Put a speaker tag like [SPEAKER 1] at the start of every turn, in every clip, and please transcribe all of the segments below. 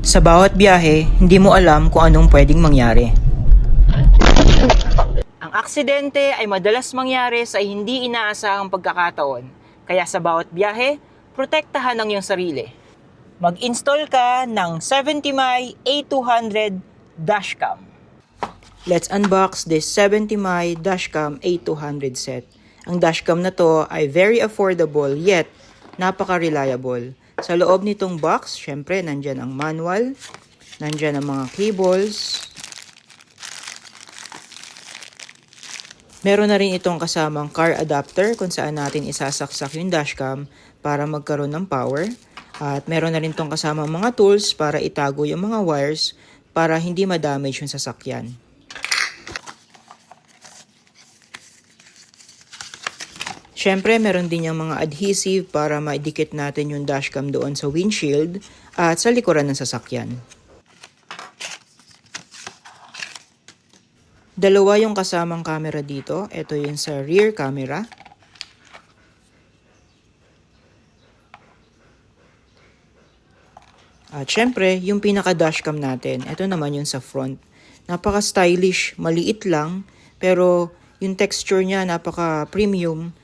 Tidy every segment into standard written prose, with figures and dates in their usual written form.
[SPEAKER 1] Sa bawat biyahe, hindi mo alam kung anong pwedeng mangyari. Ang aksidente ay madalas mangyari sa hindi inaasahang pagkakataon. Kaya sa bawat biyahe, protektahan ang iyong sarili. Mag-install ka ng 70Mi A200 dashcam. Let's unbox this 70Mi dashcam A200 set. Ang dashcam na to ay very affordable yet napaka-reliable. Sa loob nitong box, syempre, nandyan ang manual, nandyan ang mga cables. Meron na rin itong kasamang car adapter kung saan natin isasaksak yung dashcam para magkaroon ng power. At meron na rin itong kasamang mga tools para itago yung mga wires para hindi ma-damage yung sasakyan. Siyempre, meron din yung mga adhesive para maidikit natin yung dashcam doon sa windshield at sa likuran ng sasakyan. Dalawa yung kasamang camera dito. Ito yung sa rear camera. At syempre, yung pinaka-dashcam natin, ito naman yung sa front. Napaka-stylish, maliit lang, pero yung texture niya napaka-premium.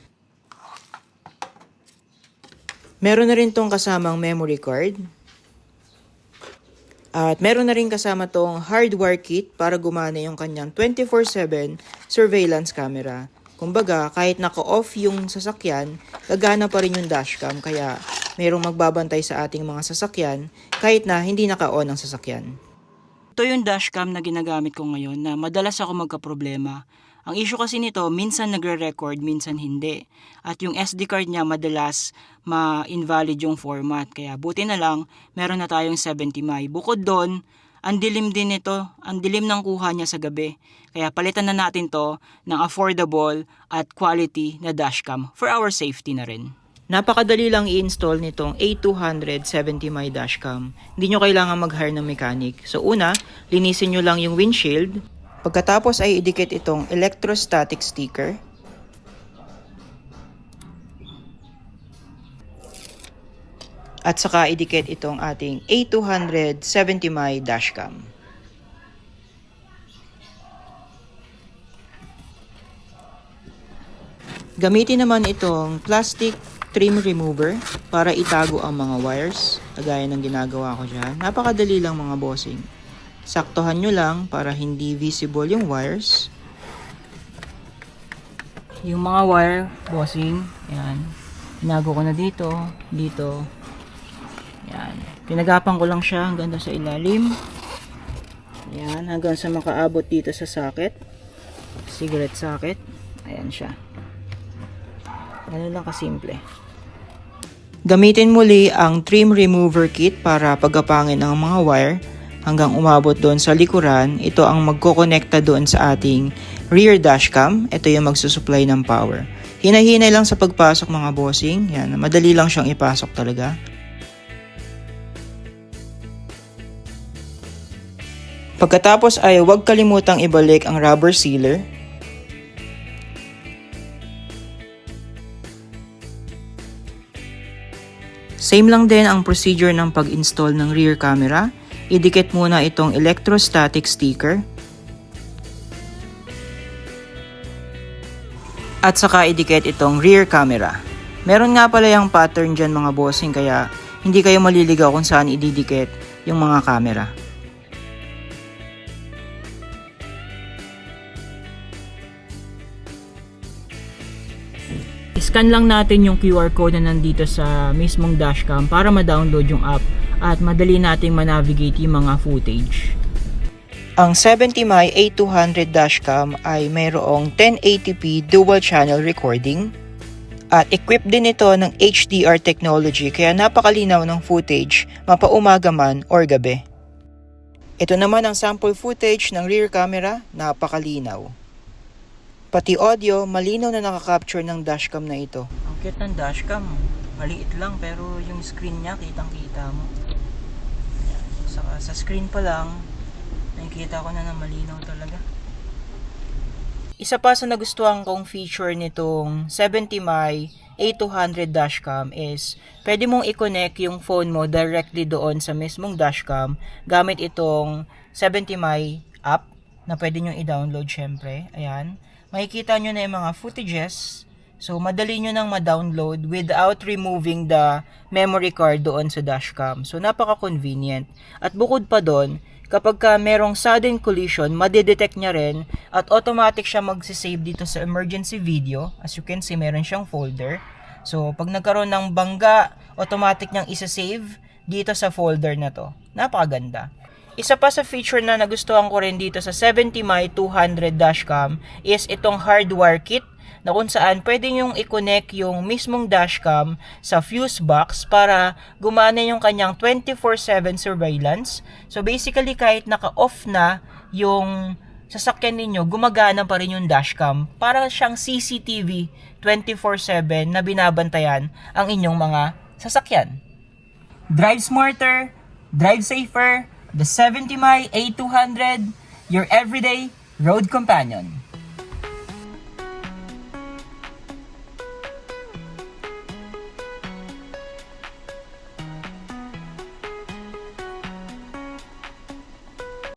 [SPEAKER 1] Meron na rin tong kasamang memory card. At meron na rin kasama tong hardware kit para gumana yung kanyang 24/7 surveillance camera. Kumbaga, kahit naka-off yung sasakyan, gagana pa rin yung dashcam kaya merong magbabantay sa ating mga sasakyan kahit na hindi naka-on ang sasakyan. Ito yung dashcam na ginagamit ko ngayon na madalas ako magka-problema. Ang issue kasi nito, minsan nagre-record, minsan hindi. At yung SD card niya madalas ma-invalid yung format. Kaya buti na lang, meron na tayong 70Mi. Bukod doon, ang dilim din nito, ang dilim ng kuha niya sa gabi. Kaya palitan na natin to ng affordable at quality na dashcam for our safety na rin. Napakadali lang i-install nitong A200 70Mi dashcam. Hindi nyo kailangan mag-hire ng mechanic. So una, linisin nyo lang yung windshield. Pagkatapos ay idikit itong electrostatic sticker. At saka idikit itong ating A200 70Mi dashcam. Gamitin naman itong plastic trim remover para itago ang mga wires, kagaya ng ginagawa ko dyan. Napakadali lang mga bossing. Saktuhan nyo lang para hindi visible yung wires. Yung mga wire, bossing, yan. Tinago ko na dito, dito. Yan. Pinagapan ko lang siya hanggang sa ilalim. Yan, hanggang sa makaabot dito sa socket. Cigarette socket. Ayan siya. Ano lang kasimple. Gamitin muli ang trim remover kit para pagapangin ang mga wire hanggang umabot doon sa likuran. Ito ang magkokonekta doon sa ating rear dashcam. Ito yung magsusupply ng power. Hinahinay lang sa pagpasok mga bossing. Yan, madali lang siyang ipasok talaga. Pagkatapos ay huwag kalimutang ibalik ang rubber sealer. Same lang din ang procedure ng pag-install ng rear camera. Idikit muna itong electrostatic sticker. At saka idikit itong rear camera. Meron nga pala yung pattern dyan mga bossing kaya hindi kayo maliligaw kung saan ididikit yung mga camera. Scan lang natin yung QR code na nandito sa mismong dashcam para ma-download yung app at madali nating ma-navigate yung mga footage. Ang 70Mi A200 dashcam ay mayroong 1080p dual channel recording at equipped din ito ng HDR technology kaya napakalinaw ng footage mapaumaga man or gabi. Ito naman ang sample footage ng rear camera, napakalinaw. Pati audio, malinaw na nakaka-capture ng dashcam na ito. Ang cute ng dashcam, maliit lang pero yung screen niya kitang-kita mo. Saka sa screen pa lang, nakikita ko na malinaw talaga. Isa pa sa nagustuhan kong feature nitong 70mi A200 dashcam is pwede mong i-connect yung phone mo directly doon sa mismong dashcam gamit itong 70mi app na pwede nyo i-download syempre. Ayan. Makikita nyo na yung mga footages. So, madali nyo nang ma-download without removing the memory card doon sa dashcam. So, napaka-convenient. At bukod pa doon, kapag ka merong sudden collision, madidetect niya rin at automatic siya magsisave dito sa emergency video. As you can see, meron siyang folder. So, pag nagkaroon ng bangga, automatic niyang isa-save dito sa folder na to. Napakaganda. Isa pa sa feature na nagustuhan ko rin dito sa 70mi 200 dashcam is itong hardware kit na kung saan pwede nyong i-connect yung mismong dashcam sa fuse box para gumana yung kanyang 24/7 surveillance. So basically kahit naka-off na yung sasakyan ninyo, gumagana pa rin yung dashcam para siyang CCTV 24/7 na binabantayan ang inyong mga sasakyan. Drive smarter, drive safer, the 70mi A200, your everyday road companion.